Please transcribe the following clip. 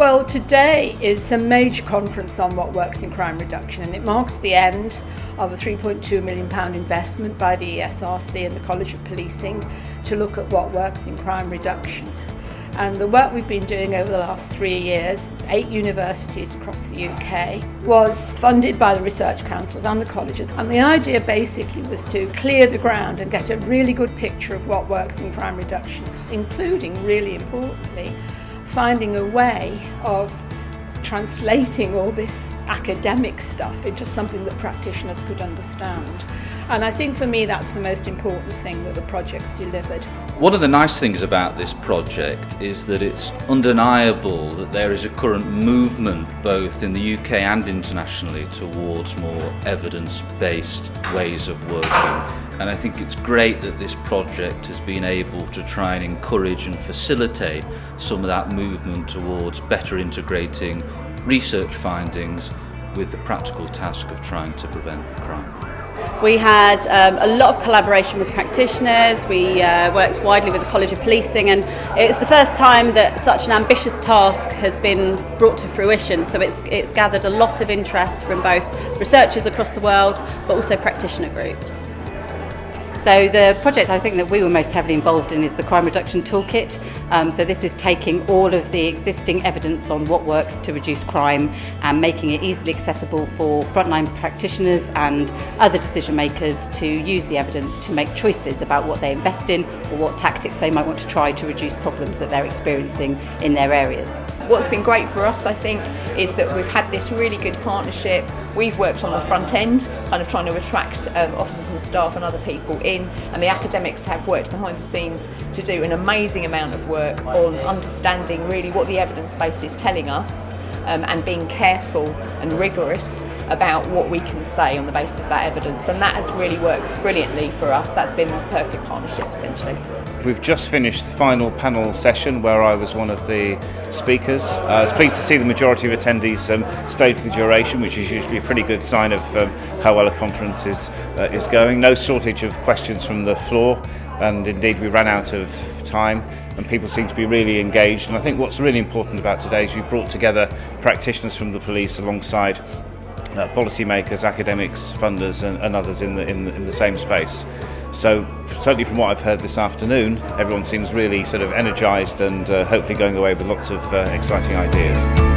Well, today is a major conference on what works in crime reduction, and it marks the end of a £3.2 million investment by the ESRC and the College of Policing to look at what works in crime reduction. And the work we've been doing over the last 3 years, 8 universities across the UK, was funded by the research councils and the colleges. And the idea basically was to clear the ground and get a really good picture of what works in crime reduction, including, really importantly, finding a way of translating all this academic stuff into something that practitioners could understand. And I think for me that's the most important thing that the project's delivered. One of the nice things about this project is that it's undeniable that there is a current movement both in the UK and internationally towards more evidence-based ways of working. And I think it's great that this project has been able to try and encourage and facilitate some of that movement towards better integrating research findings with the practical task of trying to prevent crime. We had a lot of collaboration with practitioners. We worked widely with the College of Policing, and it's the first time that such an ambitious task has been brought to fruition. So it's gathered a lot of interest from both researchers across the world, but also practitioner groups. So the project I think that we were most heavily involved in is the Crime Reduction Toolkit. So this is taking all of the existing evidence on what works to reduce crime and making it easily accessible for frontline practitioners and other decision makers to use the evidence to make choices about what they invest in or what tactics they might want to try to reduce problems that they're experiencing in their areas. What's been great for us, I think, is that we've had this really good partnership. We've worked on the front end, kind of trying to attract officers and staff and other people in, and the academics have worked behind the scenes to do an amazing amount of work on understanding really what the evidence base is telling us, and being careful and rigorous about what we can say on the basis of that evidence, and that has really worked brilliantly for us. That's been the perfect partnership essentially. We've just finished the final panel session where I was one of the speakers. I was pleased to see the majority of attendees stayed for the duration, which is usually a pretty good sign of how well a conference is going. No shortage of questions from the floor, and indeed we ran out of time and people seem to be really engaged. And I think what's really important about today is we brought together practitioners from the police alongside policymakers, academics, funders and others in the same space. So certainly from what I've heard this afternoon, everyone seems really sort of energised and hopefully going away with lots of exciting ideas.